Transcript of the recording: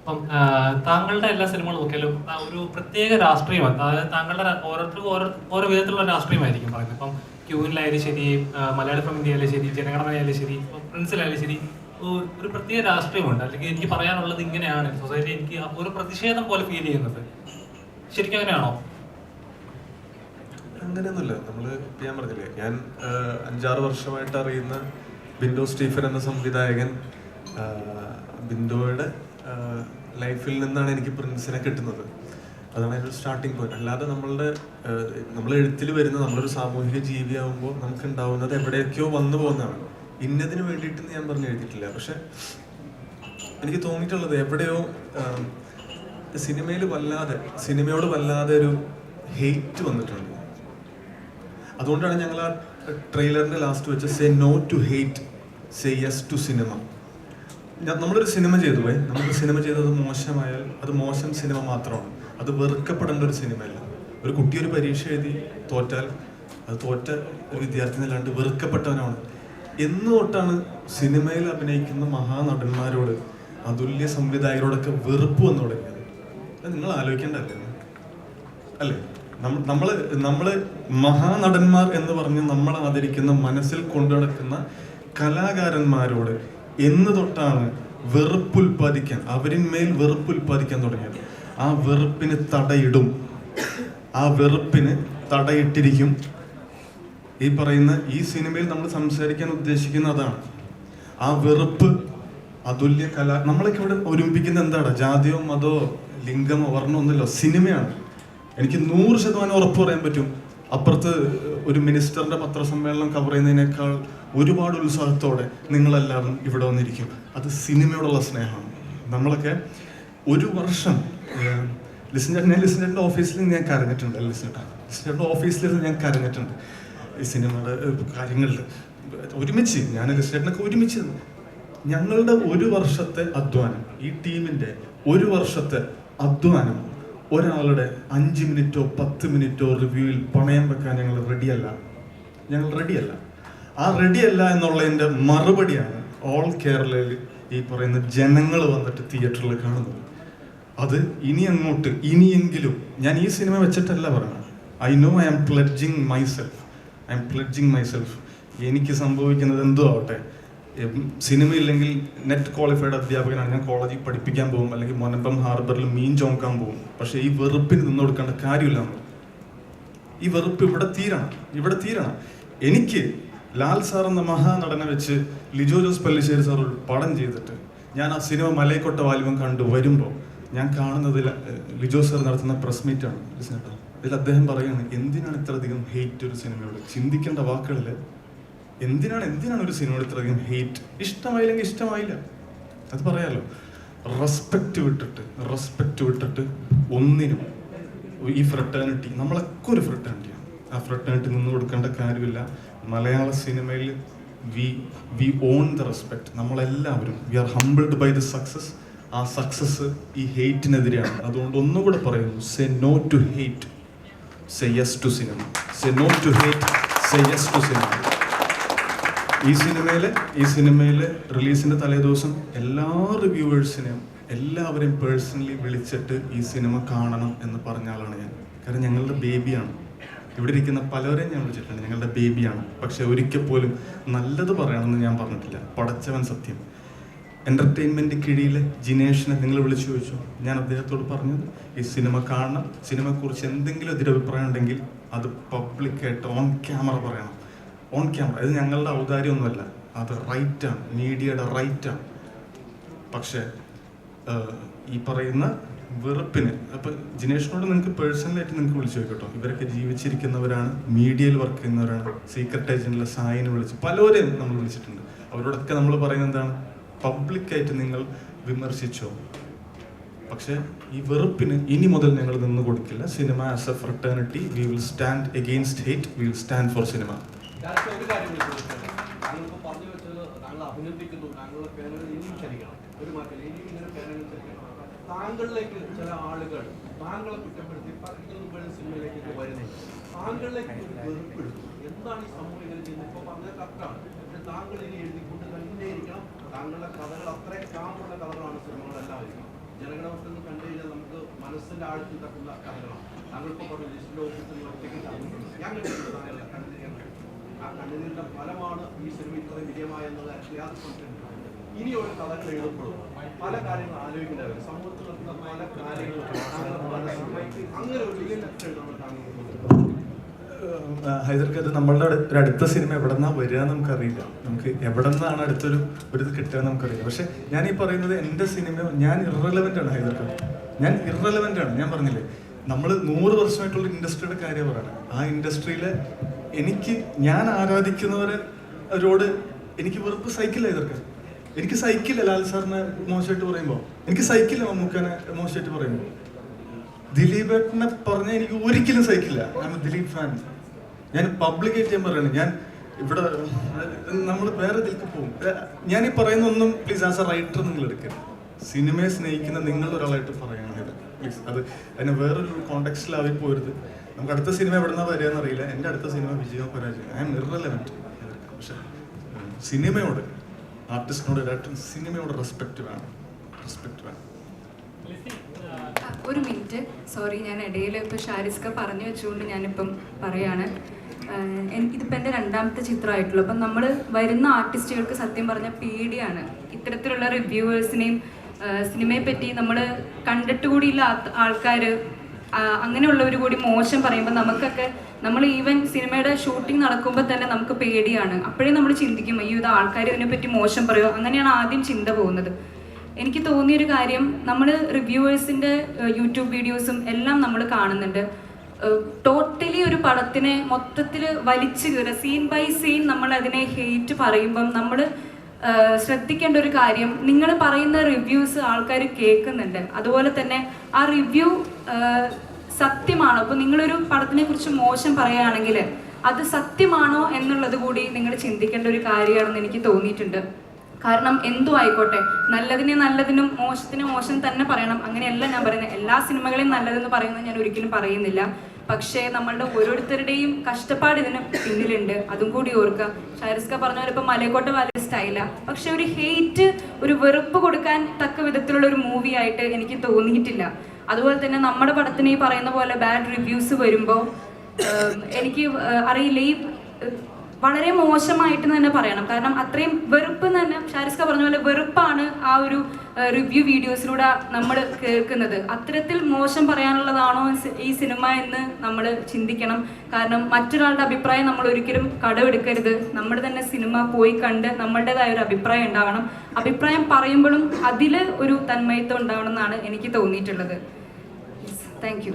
അപ്പം താങ്കളുടെ എല്ലാ സിനിമകളും നോക്കിയാലും ഒരു പ്രത്യേക രാഷ്ട്രീയമാണ്. അതായത് താങ്കളുടെ ഓരോരുത്തർക്കും ഓരോ വിധത്തിലുള്ള രാഷ്ട്രീയമായിരിക്കും പറയുന്നത്. ഇപ്പം ക്യൂവിലായാലും ശരി, മലയാള ഫ്രം ഇന്ത്യയിലും ശരി, ജനഗണമനയായാലും ശരി, പ്രിൻസിലായാലും ശരി, ഒരു പ്രത്യേക രാഷ്ട്രീയമുണ്ട്. അല്ലെങ്കിൽ എനിക്ക് പറയാനുള്ളത് ഇങ്ങനെയാണ്, സൊസൈറ്റി എനിക്ക് ഒരു പ്രതിഷേധം പോലെ ഫീൽ ചെയ്യുന്നത്. ശരിക്കും അങ്ങനെയാണോ? അങ്ങനെയൊന്നുമില്ല. ഞാൻ പറഞ്ഞില്ലേ, ഞാൻ 5-6 വർഷമായിട്ട് അറിയുന്ന ബിൻഡോ സ്റ്റീഫൻ എന്ന സംവിധായകൻ, ബിൻഡോയുടെ ലൈഫിൽ നിന്നാണ് എനിക്ക് പ്രിൻസിനെ കിട്ടുന്നത്. അതാണ് അതിൻ്റെ ഒരു സ്റ്റാർട്ടിങ് പോയിന്റ്. അല്ലാതെ നമ്മൾ എഴുത്തിൽ വരുന്ന നമ്മളൊരു സാമൂഹിക ജീവിയാകുമ്പോൾ നമുക്ക് ഉണ്ടാവുന്നത് എവിടെയൊക്കെയോ വന്നു പോകുന്നതാണ്. ഇന്നതിന് വേണ്ടിയിട്ടെന്ന് ഞാൻ പറഞ്ഞ് എഴുതിയിട്ടില്ല. പക്ഷെ എനിക്ക് തോന്നിയിട്ടുള്ളത് എവിടെയോ സിനിമയോട് വല്ലാതെ ഒരു ഹെയ്റ്റ് വന്നിട്ടുണ്ട്. അതുകൊണ്ടാണ് ഞങ്ങൾ ആ ട്രെയിലറിന്റെ ലാസ്റ്റ് വെച്ച് say no to hate, say yes to cinema. നമ്മളൊരു സിനിമ ചെയ്തു നമുക്ക് സിനിമ ചെയ്തത് മോശമായാൽ അത് മോശം സിനിമ മാത്രമാണ്. അത് വെറുക്കപ്പെടേണ്ട ഒരു സിനിമയല്ല. ഒരു കുട്ടി ഒരു പരീക്ഷ എഴുതി തോറ്റാൽ അത് തോറ്റ ഒരു വിദ്യാർത്ഥി എന്നല്ലാണ്ട് വെറുക്കപ്പെട്ടവനാണ്. എന്ന് തൊട്ടാണ് സിനിമയിൽ അഭിനയിക്കുന്ന മഹാനടന്മാരോട്, അതുല്യ സംവിധായകരോടൊക്കെ വെറുപ്പ് വന്നു തുടങ്ങിയത്. അത് നിങ്ങൾ ആലോചിക്കേണ്ടല്ലേ? അല്ലേ? നമ്മള് മഹാനടന്മാർ എന്ന് പറഞ്ഞ് നമ്മൾ ആദരിക്കുന്ന, മനസ്സിൽ കൊണ്ടു നടക്കുന്ന കലാകാരന്മാരോട് എന്ന് തൊട്ടാണ് അവരിന്മേൽ വെറുപ്പ് ഉൽപ്പാദിക്കാൻ തുടങ്ങിയത്. ആ വെറുപ്പിന് തടയിട്ടിരിക്കും. ഈ പറയുന്ന ഈ സിനിമയിൽ നമ്മൾ സംസാരിക്കാൻ ഉദ്ദേശിക്കുന്ന അതാണ്. ആ വെറുപ്പ് അതുല്യ നമ്മളൊക്കെ ഇവിടെ ഒരുമിപ്പിക്കുന്ന എന്താണ്? ജാതിയോ മതമോ ലിംഗമോ വർണ്ണമോ ഒന്നുമില്ല, സിനിമയാണ്. എനിക്ക് 100% ഉറപ്പ് പറയാൻ പറ്റും. അപ്പുറത്ത് ഒരു മിനിസ്റ്ററിന്റെ പത്രസമ്മേളനം കവർ ചെയ്യുന്നതിനേക്കാൾ ഒരുപാട് ഉത്സാഹത്തോടെ നിങ്ങളെല്ലാവരും ഇവിടെ വന്നിരിക്കും. അത് സിനിമയോടുള്ള സ്നേഹമാണ്. നമ്മളൊക്കെ ഒരു വർഷം ലിസണേട്ടൻ്റെ ഓഫീസിൽ ഞാൻ കരഞ്ഞിട്ടുണ്ട്. ലിസണേട്ടൻ്റെ ഓഫീസിൽ ഞാൻ കരഞ്ഞിട്ടുണ്ട് ഈ സിനിമയുടെ കാര്യങ്ങളിൽ. ഒരുമിച്ച് ഞാൻ ലിസണേട്ടനൊക്കെ ഒരുമിച്ച് ഞങ്ങളുടെ ഒരു വർഷത്തെ അധ്വാനം, ഈ ടീമിന്റെ ഒരു വർഷത്തെ അധ്വാനം ഒരാളുടെ 5 മിനിറ്റോ 10 മിനിറ്റോ റിവ്യൂവിൽ പണയം വെക്കാൻ ഞങ്ങൾ റെഡിയല്ല. ആ റെഡിയല്ല എന്നുള്ളതിൻ്റെ മറുപടിയാണ് ഓൾ കേരളയിൽ ഈ പറയുന്ന ജനങ്ങൾ വന്നിട്ട് തിയേറ്ററിൽ കാണുന്നത്. അത് ഇനിയെങ്കിലും ഞാൻ ഈ സിനിമ വെച്ചിട്ടല്ല പറയുന്നത്. I know I am pledging myself. എനിക്ക് സംഭവിക്കുന്നത് എന്തോ ആവട്ടെ. സിനിമ ഇല്ലെങ്കിൽ നെറ്റ് ക്വാളിഫൈഡ് അധ്യാപകനാണ്. ഞാൻ കോളേജിൽ പഠിപ്പിക്കാൻ പോകും, അല്ലെങ്കിൽ മൊനമ്പം ഹാർബറിൽ മീൻ ചോക്കാൻ പോകും. പക്ഷെ ഈ വെറുപ്പിന് നിന്ന് കൊടുക്കേണ്ട കാര്യമില്ല. ഈ വെറുപ്പ് ഇവിടെ തീരണം. എനിക്ക് ലാൽ സാർ എന്ന മഹാനടനെ വെച്ച് ലിജോ ജോസ് പല്ലിശ്ശേരി സാർ ഒരു പടം ചെയ്തിട്ട് ഞാൻ ആ സിനിമ മലയക്കൊട്ട വാല്യം കണ്ടു വരുമ്പോൾ ഞാൻ കാണുന്നത് ലിജോ സാർ നടത്തുന്ന പ്രസ് മീറ്റാണ്. ഇതിൽ അദ്ദേഹം പറയുകയാണ്, എന്തിനാണ് ഇത്രയധികം ഹെയ്റ്റ് ഒരു സിനിമയോട്? ചിന്തിക്കേണ്ട വാക്കുകളിൽ എന്തിനാണ് ഒരു സിനിമയോട് ഇത്രയധികം ഹെയ്റ്റ്? ഇഷ്ടമായില്ലെങ്കിൽ ഇഷ്ടമായില്ല, അത് പറയാലോ. റെസ്പെക്റ്റ് വിട്ടിട്ട് ഒന്നിനും ഈ ഫ്രട്ടേണിറ്റി, നമ്മളൊക്കെ ഒരു ഫ്രട്ടേണിറ്റിയാണ്. ആ ഫ്രട്ടേണിറ്റി നിന്ന് കൊടുക്കേണ്ട കാര്യമില്ല. മലയാള സിനിമയിൽ വി ഓൺ ദ റെസ്പെക്ട്. നമ്മളെല്ലാവരും we are humbled by the success. ആ സക്സസ് ഈ ഹെയ്റ്റിനെതിരെയാണ്. അതുകൊണ്ട് ഒന്നുകൂടെ പറയുന്നു, say no to hate, say yes to cinema. Say no to hate, say yes to cinema. ഈ സിനിമയിലെ റിലീസിന്റെ തലേദിവസം എല്ലാ റിവ്യൂവേഴ്സിനെയും എല്ലാവരെയും പേഴ്സണലി വിളിച്ചിട്ട് ഈ സിനിമ കാണണം എന്ന് പറഞ്ഞ ആളാണ് ഞാൻ. കാരണം ഞങ്ങളുടെ ബേബിയാണ്. ഇവിടെ ഇരിക്കുന്ന പലരെയും ഞാൻ വിളിച്ചിട്ടുണ്ട്, ഞങ്ങളുടെ ബേബിയാണ്. പക്ഷെ ഒരിക്കൽ പോലും നല്ലത് പറയണമെന്ന് ഞാൻ പറഞ്ഞിട്ടില്ല. പടച്ചവൻ സത്യം. എൻ്റർടൈൻമെൻറ്റ് കീഴിലെ ജിനേഷിനെ നിങ്ങൾ വിളിച്ചു ചോദിച്ചു. ഞാൻ അദ്ദേഹത്തോട് പറഞ്ഞത് ഈ സിനിമ കാണണം, സിനിമയെക്കുറിച്ച് എന്തെങ്കിലും എതിരഭിപ്രായം ഉണ്ടെങ്കിൽ അത് പബ്ലിക്കായിട്ട് ഓൺ ക്യാമറ പറയണം. On camera. ഇത് ഞങ്ങളുടെ ഔദാര്യമൊന്നുമല്ല, അത് റൈറ്റാണ്, മീഡിയയുടെ റൈറ്റാണ്. പക്ഷേ ഈ പറയുന്ന വെറുപ്പിന് അപ്പം ജിനേഷിനോട് നിങ്ങൾക്ക് പേഴ്സണലായിട്ട് നിങ്ങൾക്ക് വിളിച്ചു നോക്കട്ടോ. ഇവരൊക്കെ ജീവിച്ചിരിക്കുന്നവരാണ്, മീഡിയയിൽ വർക്ക് ചെയ്യുന്നവരാണ്. സീക്രട്ട് ഏജന്റിലെ സായിനെ വിളിച്ച് പലരെയും നമ്മൾ വിളിച്ചിട്ടുണ്ട്. അവരോടൊക്കെ നമ്മൾ പറയുന്നത് എന്താണ്? പബ്ലിക്കായിട്ട് നിങ്ങൾ വിമർശിച്ചോ, പക്ഷെ ഈ വെറുപ്പിന് ഇനി മുതൽ ഞങ്ങൾ നിന്ന് കൊടുക്കില്ല. Cinema as a fraternity we will stand against hate, we will stand for cinema. താങ്കളിലേക്ക് ചില ആളുകൾ താങ്കളെ കുറ്റപ്പെടുത്തി സിനിമയിലേക്ക് വരുന്നത്, താങ്കളിലേക്ക് വെറുപ്പെടുത്തും. എന്താണ് ഈ സമൂഹം ഇങ്ങനെ ചെയ്യുന്നത്? ഇപ്പൊ പറഞ്ഞ കറക്റ്റാണ്. പക്ഷെ താങ്കൾ ഇനി എഴുതിക്കൊണ്ട് തന്നെ ഇരിക്കണം. താങ്കളുടെ കഥകൾ അത്രയും കാമുള്ള കഥകളാണ് സിനിമകളെല്ലാം. ജനങ്ങളെ മനസ്സിന്റെ ആഴത്തിൽ തട്ടുന്ന കഥകളാണ്. താങ്കളിപ്പോൾ പറഞ്ഞ ലിസ്റ്റിന്റെ ഓഫീസിൽ ഒറ്റയ്ക്ക് തന്നിട്ടുണ്ട്. ഞാൻ കണ്ടിട്ടുണ്ട് താങ്കളുടെ കണ്ണുനീർ. ആ കണ്ണുനീരിന്റെ ഫലമാണ് ഈ സിനിമ ഇത്രയും വിജയമായെന്നുള്ള യാതൊരു സംശയമില്ല. ഇനി ഒരു കഥകൾ എഴുതുമ്പോഴും പല കാര്യങ്ങൾ ആലോചിക്കുന്നവർ സമൂഹത്തിൽ നടക്കുന്ന പല കാര്യങ്ങളും അങ്ങനെ ഒരു ലിസ്റ്റ് എഴുതുമ്പോൾ താങ്കൾ ഹൈദർക്ക് അത് നമ്മളുടെ ഒരു അടുത്ത സിനിമ എവിടെ നിന്നാ വരിക നമുക്കറിയില്ല. നമുക്ക് എവിടെ നിന്നാണ് അടുത്തൊരു ഇത് കിട്ടുക നമുക്കറിയില്ല. പക്ഷെ ഞാൻ ഈ പറയുന്നത് എൻ്റെ സിനിമ ഞാൻ ഇറലവൻ്റ് ആണ്. ഹൈദർക്ക് ഞാൻ ഇറലവൻ്റ് ആണ്. ഞാൻ പറഞ്ഞില്ലേ, നമ്മൾ 100 വർഷമായിട്ടുള്ള ഇൻഡസ്ട്രിയുടെ കാര്യം പറയുന്നത്. ആ ഇൻഡസ്ട്രിയിലെ ഞാൻ ആരാധിക്കുന്നവരോട് എനിക്ക് വെറുപ്പ് സഹിക്കില്ല. ഹൈദർക്ക് എനിക്ക് സഹിക്കില്ല ലാൽ സാറിനെ മോശമായിട്ട് പറയുമ്പോൾ, എനിക്ക് സഹിക്കില്ല മമ്മൂക്കനെ മോശമായിട്ട് പറയുമ്പോൾ, ദിലീപേട്ടനെ പറഞ്ഞാൽ എനിക്ക് ഒരിക്കലും സഹിക്കില്ല. ഞാൻ ദിലീപ് ഫാൻ. ഞാൻ പബ്ലിക്കായിട്ട് ഞാൻ പറയുന്നത്, ഞാൻ ഇവിടെ നമ്മൾ വേറെ ഇതിലേക്ക് പോകും. ഞാൻ ഈ പറയുന്നൊന്നും പ്ലീസ് ആസ് എ റൈറ്റർ നിങ്ങൾ എടുക്കരുത്. സിനിമയെ സ്നേഹിക്കുന്ന നിങ്ങളൊരാളായിട്ട് പറയണത് പ്ലീസ്. അതിനെ വേറൊരു കോണ്ടെക്സ്റ്റിലായി പോരുത്. നമുക്ക് അടുത്ത സിനിമ എവിടെ നിന്നാണ് വരിക എന്നറിയില്ല. എൻ്റെ അടുത്ത സിനിമ വിജയോ പരാജയം, ഐ എം ഇറലവൻറ്റ്. പക്ഷെ സിനിമയോട്, ആർട്ടിസ്റ്റിനോട്, സിനിമയോട് റെസ്പെക്റ്റ് വേണം. ഒരു മിനിറ്റ്, സോറി, ഞാൻ ഇടയിൽ ഇപ്പോൾ ഷാരിസ്ക പറഞ്ഞു വെച്ചുകൊണ്ട് ഞാനിപ്പം പറയാണ്. ഇതിപ്പോൾ എൻ്റെ 2ാമത്തെ ചിത്രമായിട്ടുള്ളൂ. അപ്പം നമ്മൾ വരുന്ന ആർട്ടിസ്റ്റുകൾക്ക് സത്യം പറഞ്ഞാൽ പേടിയാണ്. ഇത്തരത്തിലുള്ള റിവ്യൂവേഴ്സിനെയും സിനിമയെ പറ്റി നമ്മൾ കണ്ടിട്ട് കൂടിയില്ല ആൾക്കാർ, അങ്ങനെയുള്ളവർ കൂടി മോശം പറയുമ്പോൾ നമ്മൾ ഈവൻ സിനിമയുടെ ഷൂട്ടിംഗ് നടക്കുമ്പോൾ തന്നെ നമുക്ക് പേടിയാണ്. അപ്പോഴേ നമ്മൾ ചിന്തിക്കും, അയ്യോ ഇത് ആൾക്കാർ ഇതിനെപ്പറ്റി മോശം പറയുമോ, അങ്ങനെയാണ് ആദ്യം ചിന്ത പോകുന്നത്. എനിക്ക് തോന്നിയൊരു കാര്യം, നമ്മൾ റിവ്യൂവേഴ്സിൻ്റെ യൂട്യൂബ് വീഡിയോസും എല്ലാം നമ്മൾ കാണുന്നുണ്ട്. ടോട്ടലി ഒരു പടത്തിനെ മൊത്തത്തിൽ വലിച്ചു കയറുക, സീൻ ബൈ സീൻ നമ്മൾ അതിനെ ഹെയ്റ്റ് പറയുമ്പം നമ്മൾ ശ്രദ്ധിക്കേണ്ട ഒരു കാര്യം, നിങ്ങൾ പറയുന്ന റിവ്യൂസ് ആൾക്കാർ കേൾക്കുന്നുണ്ട്. അതുപോലെ തന്നെ ആ റിവ്യൂ സത്യമാണോ? അപ്പോൾ നിങ്ങളൊരു പടത്തിനെ കുറിച്ച് മോശം പറയുകയാണെങ്കിൽ അത് സത്യമാണോ എന്നുള്ളത് കൂടി നിങ്ങൾ ചിന്തിക്കേണ്ട ഒരു കാര്യമാണെന്ന് എനിക്ക് തോന്നിയിട്ടുണ്ട്. കാരണം എന്തും ആയിക്കോട്ടെ, നല്ലതിനെ നല്ലതിനും മോശത്തിന് മോശം തന്നെ പറയണം, അങ്ങനെയല്ല ഞാൻ പറയുന്നത്. എല്ലാ സിനിമകളെയും നല്ലതെന്ന് പറയുന്നത് ഞാൻ ഒരിക്കലും പറയുന്നില്ല. പക്ഷേ നമ്മളുടെ ഓരോരുത്തരുടെയും കഷ്ടപ്പാട് ഇതിന് പിന്നിലുണ്ട്, അതും കൂടി ഓർക്കുക. ഷാരിസ്ക പറഞ്ഞ പോലെ ഇപ്പം മലയക്കോട്ട വാലിയ സ്റ്റൈലാണ്, പക്ഷെ ഒരു ഹെയ്റ്റ്, ഒരു വെറുപ്പ് കൊടുക്കാൻ തക്ക വിധത്തിലുള്ള ഒരു മൂവി ആയിട്ട് എനിക്ക് തോന്നിയിട്ടില്ല. അതുപോലെ തന്നെ നമ്മുടെ പടത്തിന് ഈ പറയുന്ന പോലെ ബാഡ് റിവ്യൂസ് വരുമ്പോൾ എനിക്ക് അറിയില്ല, ഈ വളരെ മോശമായിട്ട് തന്നെ പറയണം. കാരണം അത്രയും വെറുപ്പ് തന്നെ, ഷാരിസ്ക പറഞ്ഞ പോലെ വെറുപ്പാണ് ആ ഒരു റിവ്യൂ വീഡിയോസിലൂടെ നമ്മൾ കേൾക്കുന്നത്. അത്തരത്തിൽ മോശം പറയാനുള്ളതാണോ ഈ സിനിമ എന്ന് നമ്മൾ ചിന്തിക്കണം. കാരണം മറ്റൊരാളുടെ അഭിപ്രായം നമ്മൾ ഒരിക്കലും കടമെടുക്കരുത്. നമ്മുടെ തന്നെ സിനിമ പോയി കണ്ട് നമ്മളുടേതായ ഒരു അഭിപ്രായം ഉണ്ടാവണം. അഭിപ്രായം പറയുമ്പോഴും അതിൽ ഒരു തന്മയത്വം ഉണ്ടാവണം എന്നാണ് എനിക്ക് തോന്നിയിട്ടുള്ളത്. Thank you.